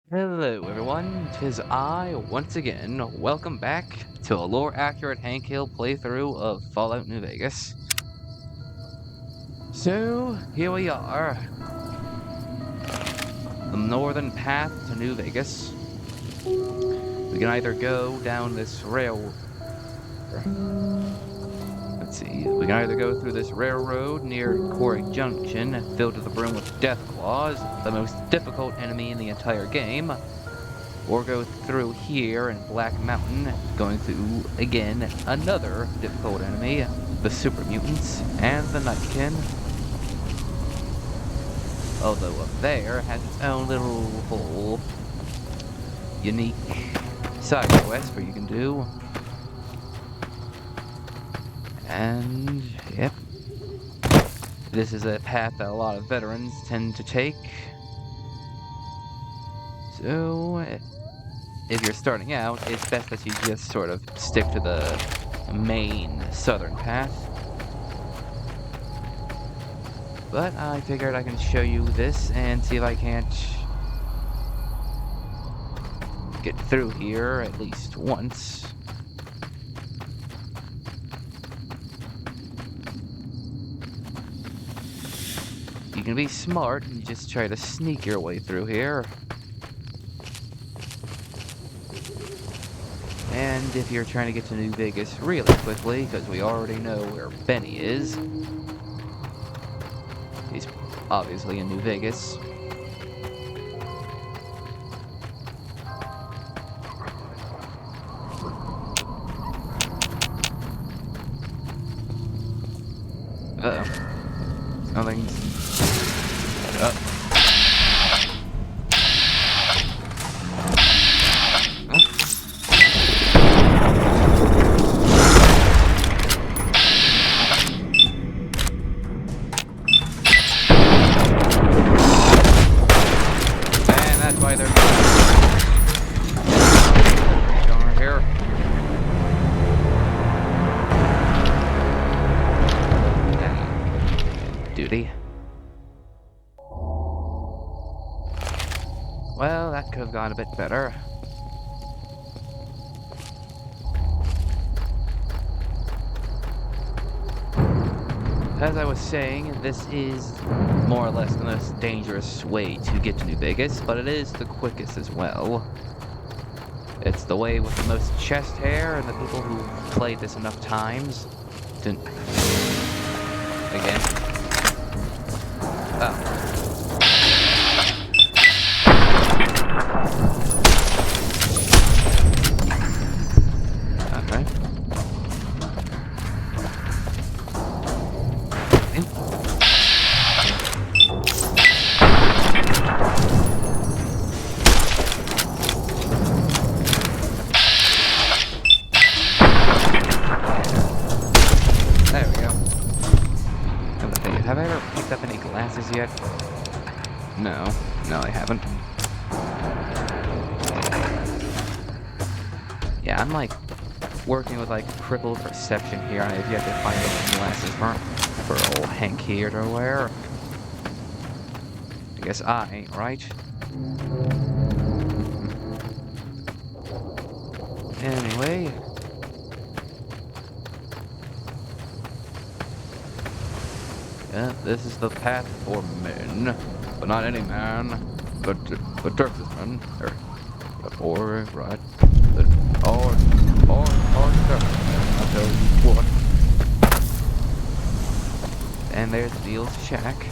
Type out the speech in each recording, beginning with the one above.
Hello everyone, 'tis I once again. Welcome back to a lore-accurate Hank Hill playthrough of Fallout New Vegas. So, here we are. The northern path to New Vegas. We can either go down this Let's see, we can either go through this railroad near Quarry Junction, filled to the brim with Death Claws, the most difficult enemy in the entire game, or go through here in Black Mountain, going through, again, another difficult enemy, the super mutants and the Nightkin. Although up there has its own little whole unique side quest where you can do. And, yep. This is a path that a lot of veterans tend to take. So, if you're starting out, it's best that you just sort of stick to the main southern path. But I figured I can show you this and see if I can't get through here at least once. You can be smart and just try to sneak your way through here. And if you're trying to get to New Vegas really quickly, because we already know where Benny is. He's obviously in New Vegas. Uh-oh. Nothing's... Well, that could have gone a bit better. As I was saying, this is more or less the most dangerous way to get to New Vegas, but it is the quickest as well. It's the way with the most chest hair, and the people who've played this enough times didn't... Again. Oh. Have I ever picked up any glasses yet? No, I haven't. Yeah, I'm like working with like crippled perception here. I have yet to find any glasses for old Hank here to wear. I guess I ain't right. Anyway. Yeah, this is the path for men, but not any man, but Texan, or right, or I'll tell you what. And there's Deal's shack,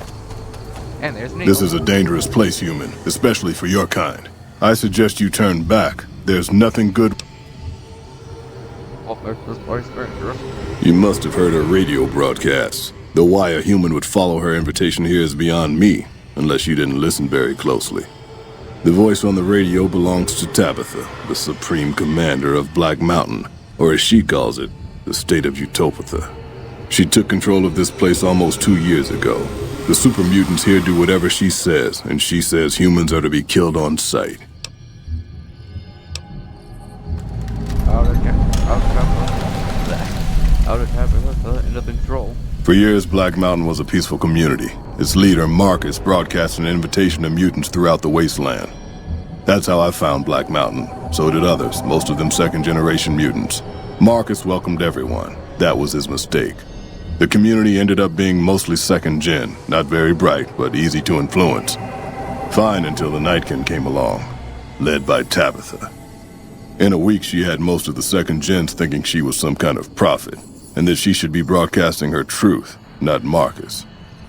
and there's Neil. This is a dangerous place, human, especially for your kind. I suggest you turn back. There's nothing good. Oh, this place dangerous. You must have heard her radio broadcasts. Though why a human would follow her invitation here is beyond me, unless you didn't listen very closely. The voice on the radio belongs to Tabitha, the supreme commander of Black Mountain, or as she calls it, the state of Utopia. She took control of this place almost 2 years ago. The super mutants here do whatever she says, and she says humans are to be killed on sight. Under control. For years, Black Mountain was a peaceful community. Its leader, Marcus, broadcast an invitation to mutants throughout the wasteland. That's how I found Black Mountain. So did others, most of them second-generation mutants. Marcus welcomed everyone. That was his mistake. The community ended up being mostly second-gen, not very bright, but easy to influence. Fine until the Nightkin came along, led by Tabitha. In a week, she had most of the second-gens thinking she was some kind of prophet, and that she should be broadcasting her truth, not Marcus.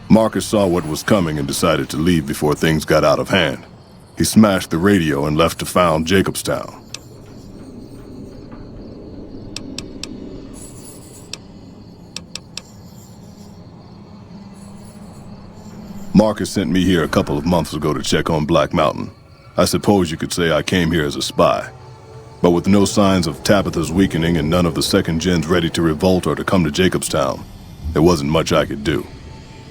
Marcus saw what was coming and decided to leave before things got out of hand. He smashed the radio and left to found Jacobstown. Marcus sent me here a couple of months ago to check on Black Mountain. I suppose you could say I came here as a spy. But with no signs of Tabitha's weakening and none of the second gens ready to revolt or to come to Jacobstown, there wasn't much I could do.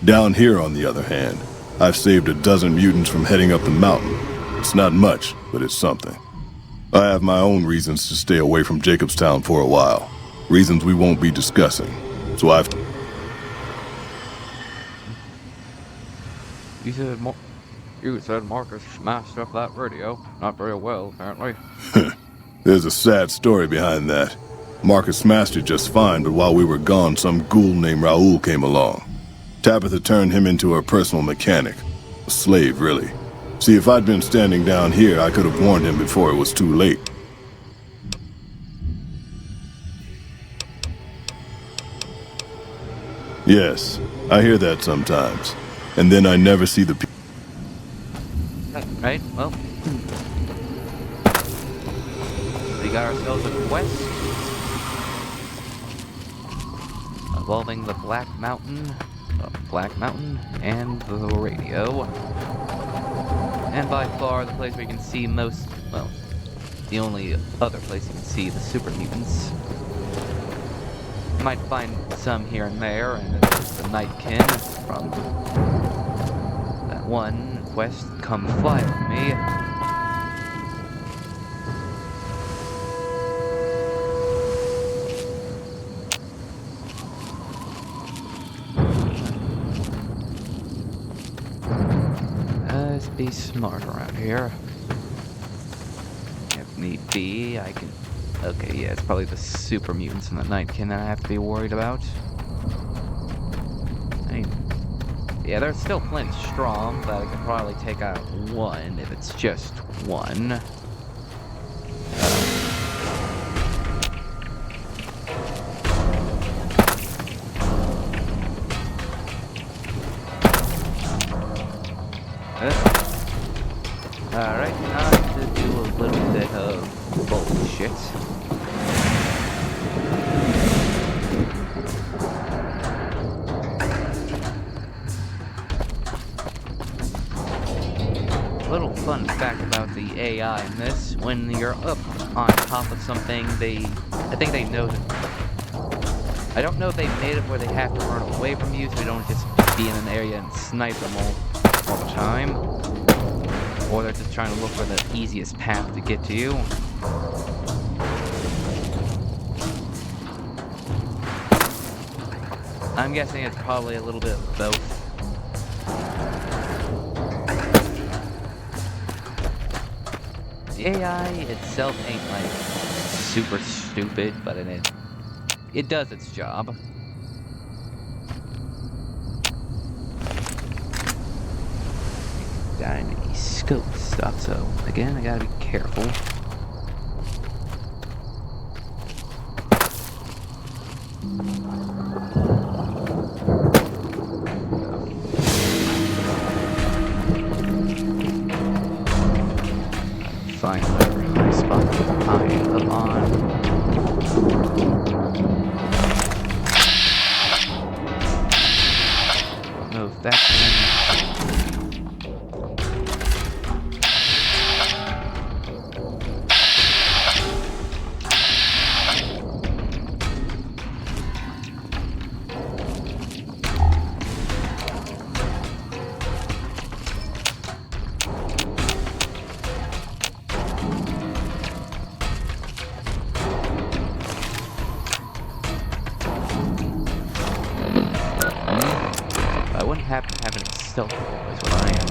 Down here, on the other hand, I've saved a dozen mutants from heading up the mountain. It's not much, but it's something. I have my own reasons to stay away from Jacobstown for a while. Reasons we won't be discussing. So I've... You said Marcus smashed up that radio. Not very well, apparently. There's a sad story behind that. Marcus smashed it just fine, but while we were gone, some ghoul named Raoul came along. Tabitha turned him into her personal mechanic. A slave, really. See, if I'd been standing down here, I could have warned him before it was too late. Yes, I hear that sometimes. And then I never see the people. Right, well. We got ourselves a quest. Involving the Black Mountain and the radio. And by far the place where you can see most, well, the only other place you can see the super mutants. You might find some here and there, and there's the Nightkin from that one quest, Come Fly With Me. Let's be smart around here. If need be, I can... Okay, yeah, it's probably the super mutants and the Nightkin that I have to be worried about. Yeah, they're still plenty strong, but I can probably take out one if it's just one. Alright, time to do a little bit of bullshit. Little fun fact about the AI in this, when you're up on top of something, I think they know that, I don't know if they made it where they have to run away from you, so they don't just be in an area and snipe them all the time, or they're just trying to look for the easiest path to get to you. I'm guessing it's probably a little bit of both. The AI itself ain't like super stupid, but it does its job. Got any scope stuff, so again I gotta be careful. Find whatever high spot I am on. Don't know if that can... I wouldn't happen to have any stealth is what I am.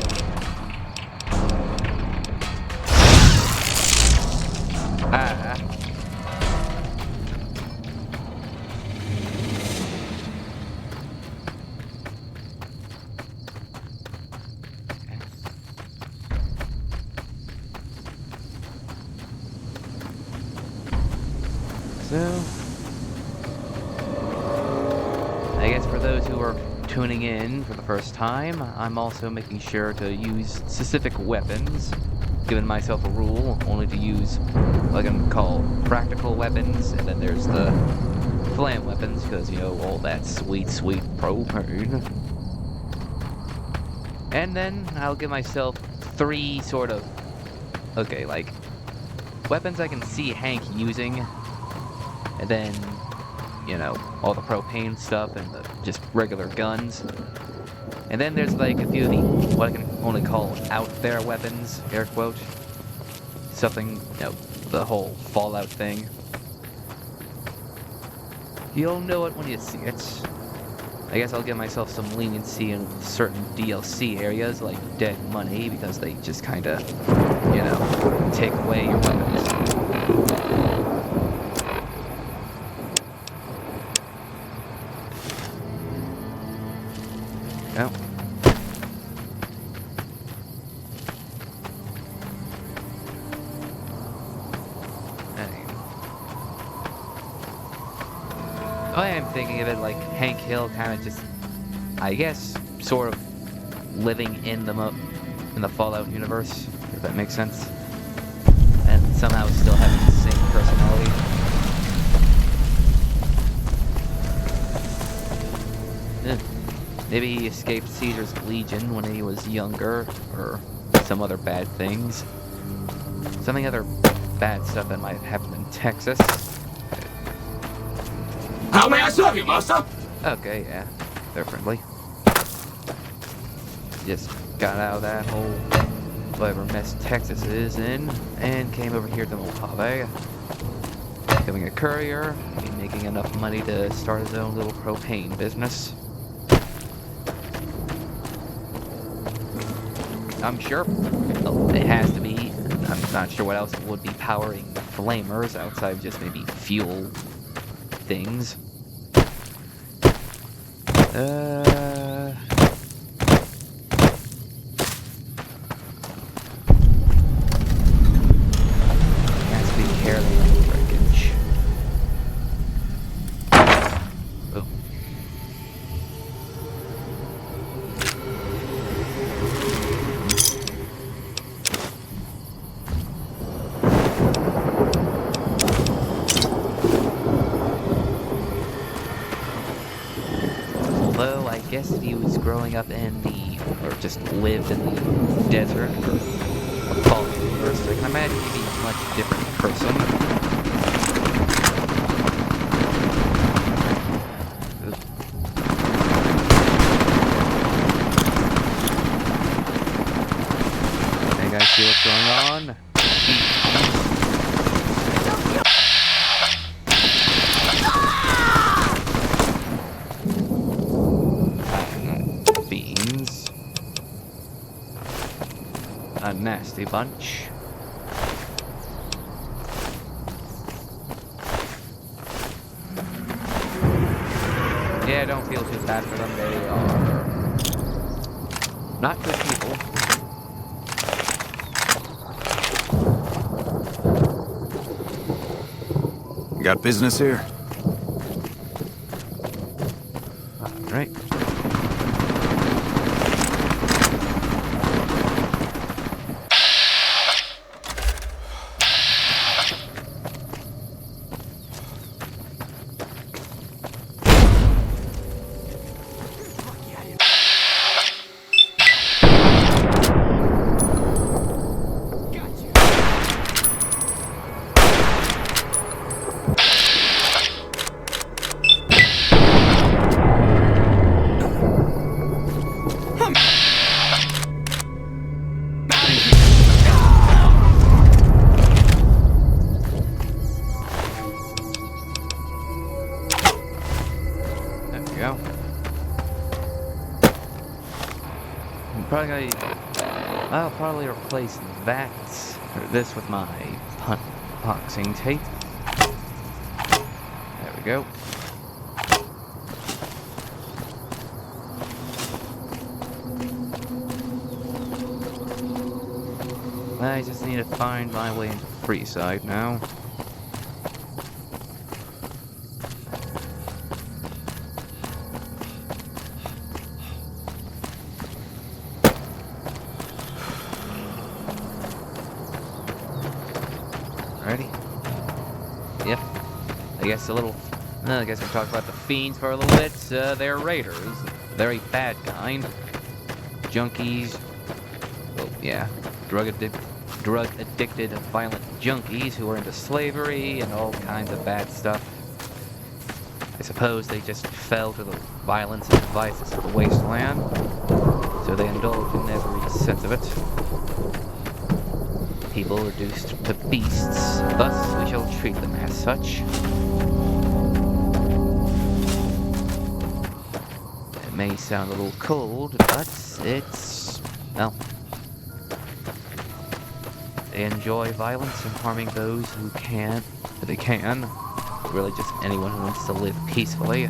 So, I guess for those who are tuning in for the first time, I'm also making sure to use specific weapons, giving myself a rule only to use what I can call practical weapons, and then there's the flam weapons, because, you know, all that sweet, sweet propane. And then I'll give myself 3 sort of, okay, like, weapons I can see Hank using, and then, you know, all the propane stuff and the just regular guns. And then there's like a few of the, what I can only call out there weapons, air quote. Something, you know, the whole Fallout thing. You'll know it when you see it. I guess I'll give myself some leniency in certain DLC areas like Dead Money, because they just kinda, you know, take away your weapons. No. I am thinking of it like Hank Hill kind of just, I guess, sort of living in the Fallout universe, if that makes sense. And somehow still having the same personality. Maybe he escaped Caesar's Legion when he was younger, or some other bad things. Something other bad stuff that might have happened in Texas. How may I serve you, master? Okay, yeah, they're friendly. Just got out of that whole whatever mess Texas is in, and came over here to Mojave. Becoming a courier, making enough money to start his own little propane business. I'm sure it has to be. I'm not sure what else would be powering the flamers outside of just maybe fuel things. Has to be careful with wreckage. Oh. Although I guess if he was growing up in or just lived in the desert or a Fallout universe, I can imagine he'd be a much different person. Hey guys, see what's going on? Fiends. A nasty bunch. Yeah, don't feel too bad for them. They are not good people. You got business here? Alright. I'll probably replace that or this with my boxing tape. There we go. I just need to find my way into Freeside now. Alrighty. Yep. I guess I guess we talk about the Fiends for a little bit. They're raiders. They're a bad kind. Junkies. Well, yeah. Drug-addicted, violent junkies who are into slavery and all kinds of bad stuff. I suppose they just fell to the violence and vices of the wasteland, so they indulge in every sense of it. People reduced to beasts, thus we shall treat them as such. It may sound a little cold, but it's, well, they enjoy violence and harming those who can, if they can. Really just anyone who wants to live peacefully.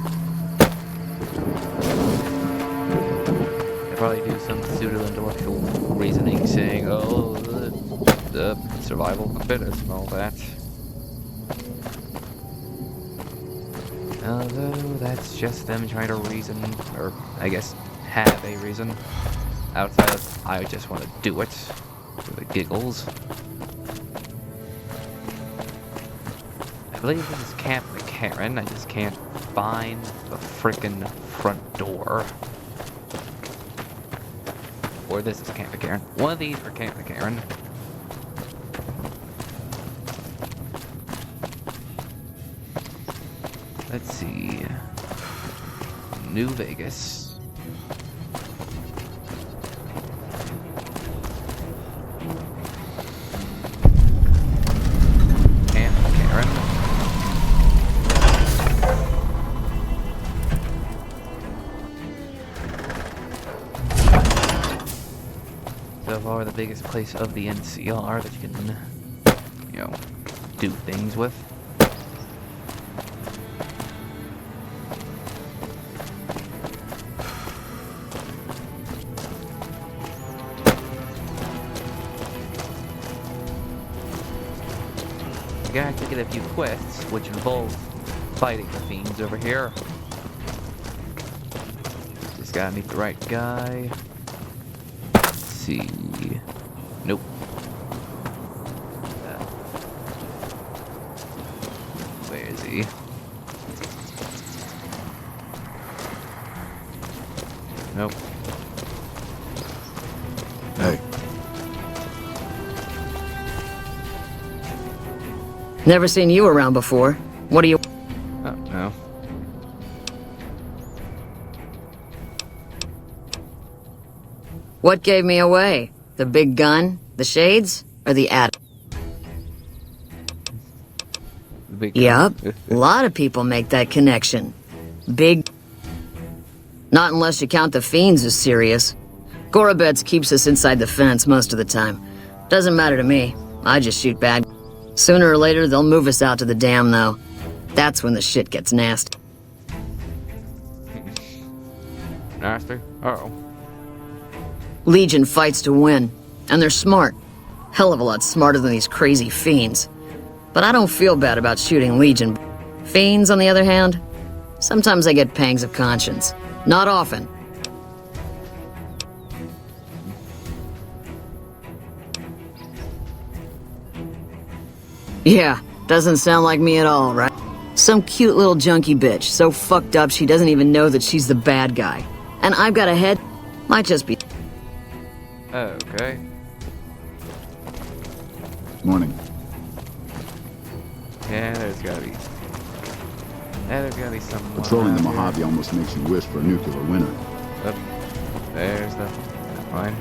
They probably do some pseudo-intellectual reasoning saying, oh, the survival of the fittest and all that. Although that's just them trying to reason, or I guess have a reason, outside of I just want to do it for the giggles. I believe this is Camp McCarran. I just can't find the frickin' front door. Or this is Camp McCarran. One of these are Camp McCarran. Let's see. New Vegas. Camp McCarran. So far, the biggest place of the NCR that you can, you know, do things with. I got to get a few quests, which involve fighting the Fiends over here. Just gotta meet the right guy. Let's see. Nope. Where is he? Nope. Hey. Never seen you around before. What do you... Oh, no. What gave me away? The big gun? The shades? Or the attic? Big Yup. A lot of people make that connection. Big... Not unless you count the Fiends as serious. Gorobets keeps us inside the fence most of the time. Doesn't matter to me. I just shoot bad. Sooner or later, they'll move us out to the dam, though. That's when the shit gets nasty. Nasty? Uh-oh. Legion fights to win, and they're smart. Hell of a lot smarter than these crazy Fiends. But I don't feel bad about shooting Legion. Fiends, on the other hand, sometimes I get pangs of conscience. Not often. Yeah, doesn't sound like me at all, right? Some cute little junkie bitch, so fucked up she doesn't even know that she's the bad guy. And I've got a head, might just be... Okay. Morning. Yeah, there's gotta be... Yeah, there's gotta be someone Patrolling the out here. Mojave almost makes you wish for a nuclear winter. Oh, there's the... Fine.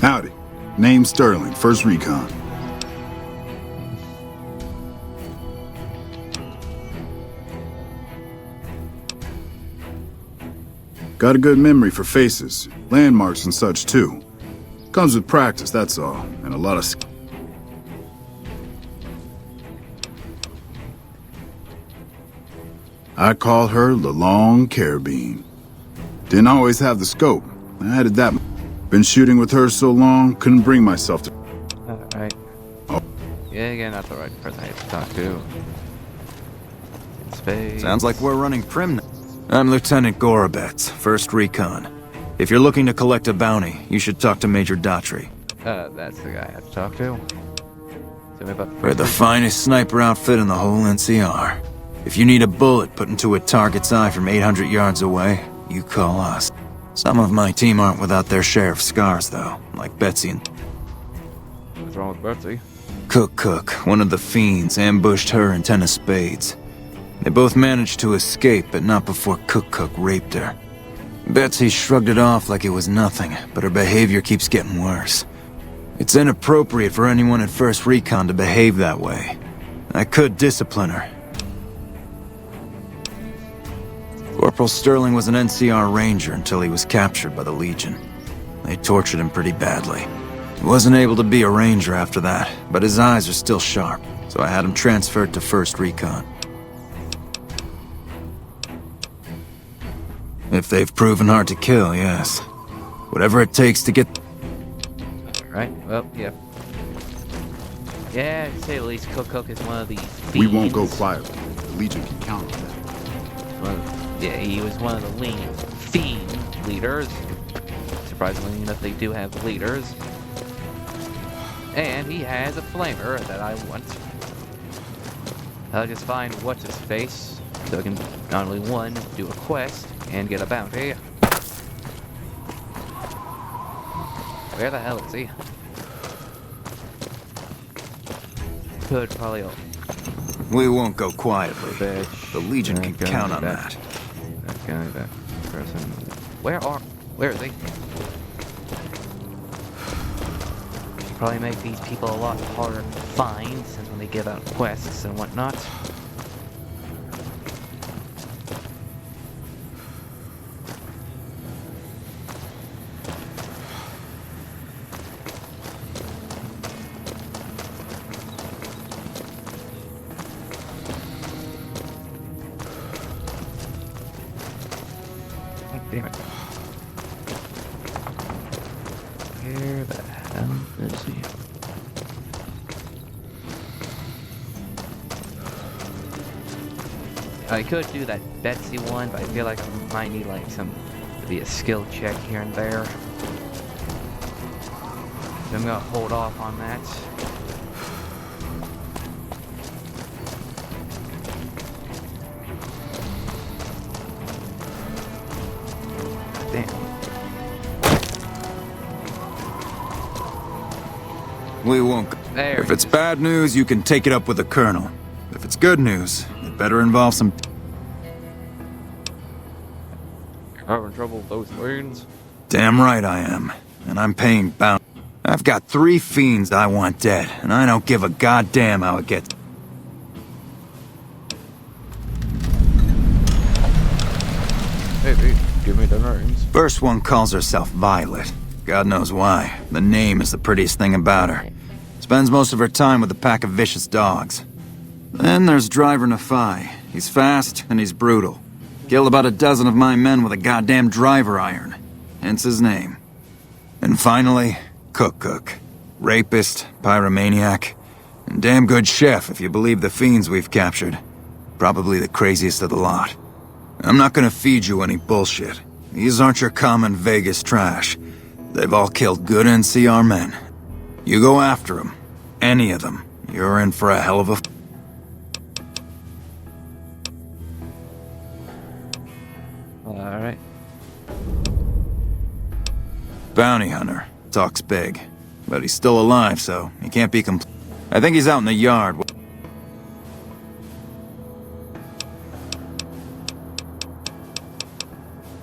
Howdy. Name's Sterling, First Recon. Got a good memory for faces, landmarks and such too. Comes with practice, that's all, and a lot of I call her the Long Carabine. Didn't always have the scope. I added that. Been shooting with her so long, couldn't bring myself to... Alright. Oh. Yeah, again, not the right person I have to talk to. In space. Sounds like we're running prim now. I'm Lieutenant Gorobets, First Recon. If you're looking to collect a bounty, you should talk to Major Daughtry. That's the guy I have to talk to. Tell me about We're the finest sniper outfit in the whole NCR. If you need a bullet put into a target's eye from 800 yards away, you call us. Some of my team aren't without their share of scars, though, like Betsy and... What's wrong with Betsy? Cook, one of the Fiends, ambushed her and 10 of spades. They both managed to escape, but not before Cook raped her. Betsy shrugged it off like it was nothing, but her behavior keeps getting worse. It's inappropriate for anyone at First Recon to behave that way. I could discipline her. Corporal Sterling was an NCR Ranger until he was captured by the Legion. They tortured him pretty badly. He wasn't able to be a Ranger after that, but his eyes are still sharp, so I had him transferred to First Recon. If they've proven hard to kill, yes. Whatever it takes to get... Alright, well, yeah. Yeah, to say at least Cook is one of these Fiends. We won't go quietly. The Legion can count on that. Yeah, he was one of the lean Fiend leaders. Surprisingly enough, they do have leaders. And he has a flamer that I want. I'll just find what's-his-face, so I can not only, one, do a quest, and get a bounty. Where the hell is he? Could probably... We won't go quietly. Bitch. The Legion can That guy, count on that- that. That guy, that person... Where is he? Probably make these people a lot harder to find, since when they give out quests and whatnot. Oh, damn it. Where the hell is he? I could do that Betsy one, but I feel like I might need like maybe a skill check here and there. So I'm gonna hold off on that. Damn. We won't go. There If he it's is. bad news, you can take it up with the Colonel. If it's good news, it better involve some... Having trouble with those wounds? Damn right I am. And I'm paying bounty. I've got 3 Fiends I want dead, and I don't give a goddamn how it gets... Hey, Pete, give me the names. First one calls herself Violet. God knows why. The name is the prettiest thing about her. Spends most of her time with a pack of vicious dogs. Then there's Driver Nafai. He's fast and he's brutal. Killed about a dozen of my men with a goddamn driver iron. Hence his name. And finally, Cook. Rapist, pyromaniac, and damn good chef if you believe the Fiends we've captured. Probably the craziest of the lot. I'm not gonna feed you any bullshit. These aren't your common Vegas trash. They've all killed good NCR men. You go after them. Any of them. You're in for a hell of a... Alright. Bounty hunter. Talks big. But he's still alive, so he can't be I think he's out in the yard.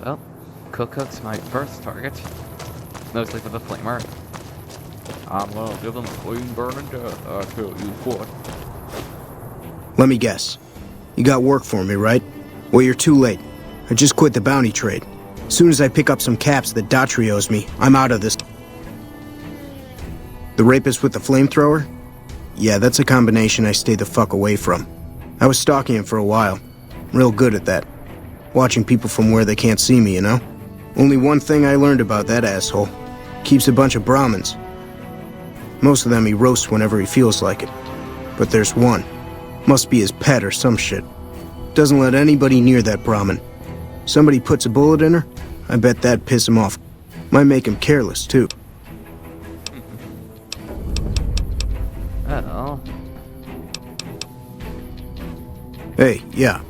Well, Cook's my first target. Mostly for the flamer. I'm gonna give him a clean burning death, I tell you what. Let me guess. You got work for me, right? Well, you're too late. I just quit the bounty trade. As soon as I pick up some caps that Daughtry owes me, I'm out of this. The rapist with the flamethrower? Yeah, that's a combination I stay the fuck away from. I was stalking him for a while. Real good at that. Watching people from where they can't see me, you know? Only one thing I learned about that asshole. Keeps a bunch of Brahmins. Most of them he roasts whenever he feels like it. But there's one. Must be his pet or some shit. Doesn't let anybody near that Brahmin. Somebody puts a bullet in her, I bet that'd piss him off. Might make him careless, too. Uh-oh. Hey, yeah.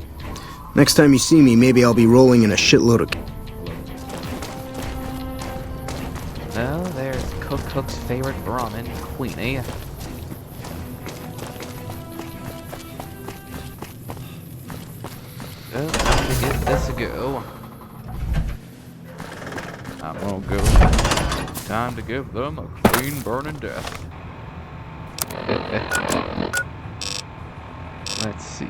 Next time you see me, maybe I'll be rolling in a shitload of... Well, there's Cook's favorite Brahmin, Queenie. Well, time to give this a go. I'm gonna go. Time to give them a clean burning death. Let's see.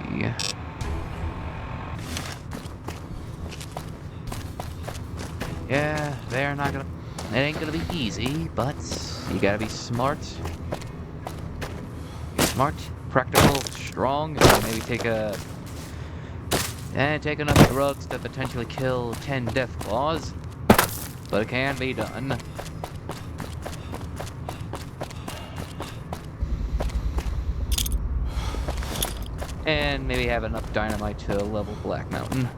Yeah, they're not gonna... It ain't gonna be easy, but you gotta be smart. Smart, practical, strong, and maybe take enough drugs to potentially kill 10 death claws. But it can be done. And maybe have enough dynamite to level Black Mountain.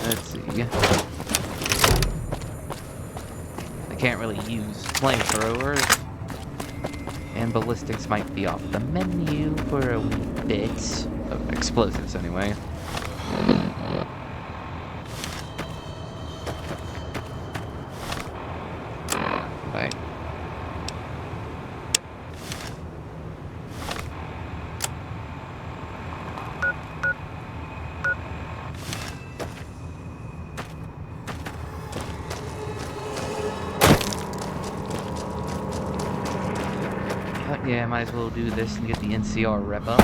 Let's see. I can't really use flamethrowers. And ballistics might be off the menu for a wee bit. Of explosives, anyway. Right. Yeah, might as well do this and get the NCR rep up.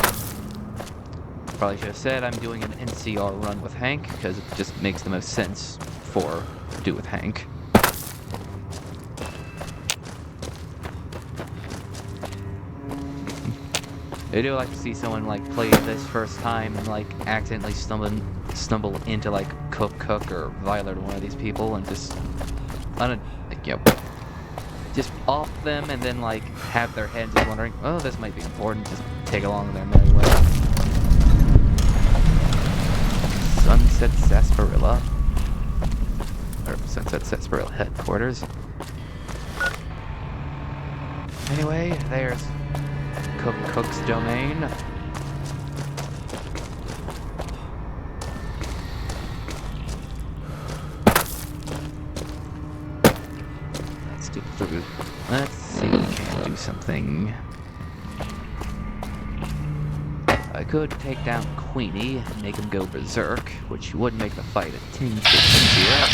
Probably should have said I'm doing an NCR run with Hank, because it just makes the most sense for do with Hank. I do like to see someone like play this first time and like accidentally stumble into like Cook or Violet or one of these people and just just off them and then like have their heads just wondering, oh, this might be important, just take along their merry way. Sunset Sarsaparilla. Or Sunset Sarsaparilla headquarters. Anyway, there's Cook's domain. Let's see if we can do something. I could take down Queenie and make him go berserk, which would make the fight a tinge easier.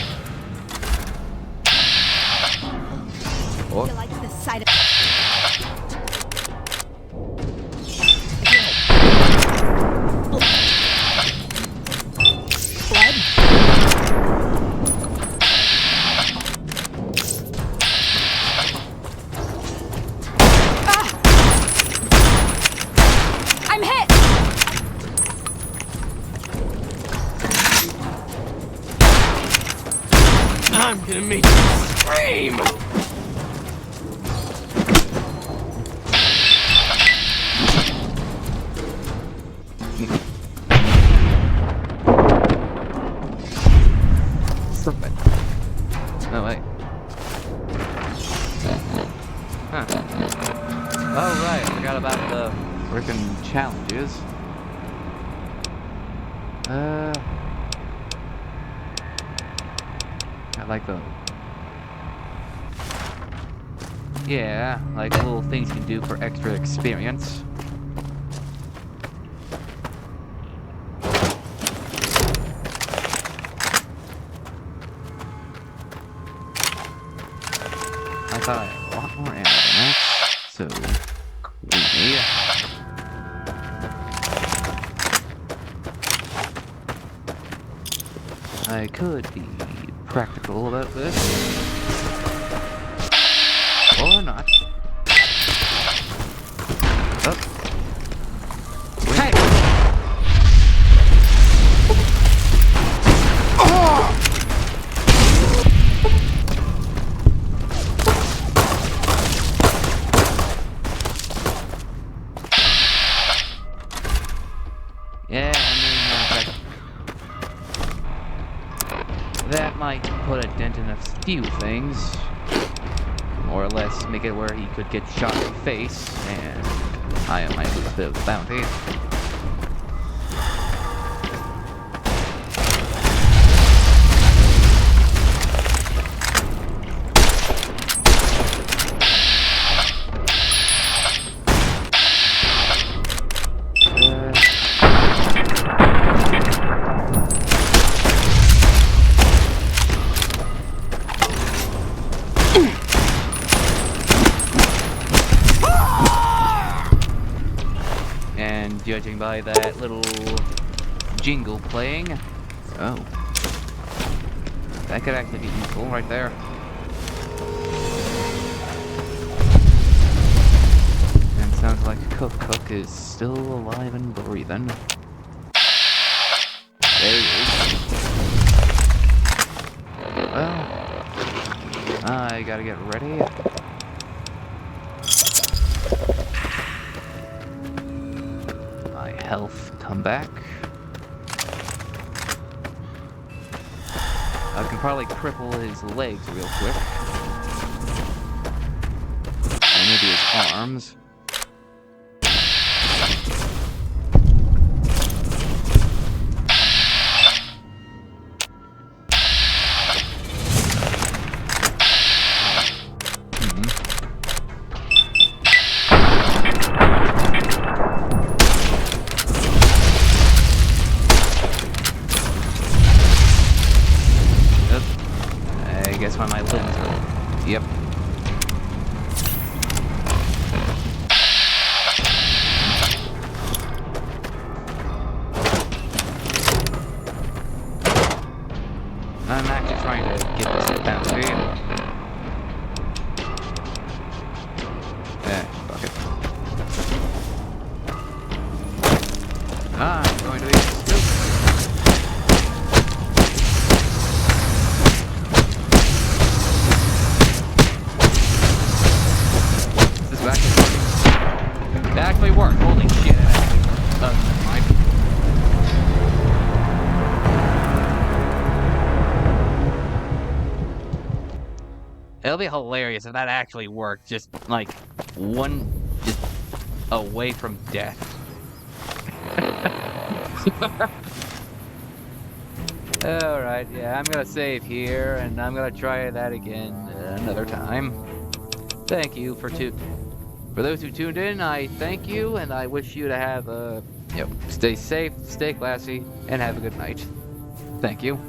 Or You like the sight of blood? I'm hit! I'm gonna make you scream! something. Oh, wait. Huh. Oh, right. I forgot about the frickin' challenges. I like the... Yeah, like little things you can do for extra experience. I thought I had a lot more ammo than that, so... Queenie. I could be practical about this. Or not. Oh. Hey! Yeah, I mean, that might put a dent in a few things. More or less make it where he could get shot in the face, and I might lose a bit of the bounty. And judging by that little jingle playing, oh, that could actually be useful right there. And sounds like Cook is still alive and breathing. There he is. Well, I gotta get ready. My health come back. I can probably cripple his legs real quick. And maybe his arms. I guess why my limbs are... Yep. I'm actually trying to get this bounty. Fuck it. I'm going to be stupid. It actually worked. Holy shit, it actually worked. Never mind. It'll be hilarious if that actually worked. Just, like, just away from death. Alright, yeah, I'm gonna save here, and I'm gonna try that again another time. Thank you for those who tuned in, I thank you, and I wish you to have stay safe, stay classy, and have a good night. Thank you.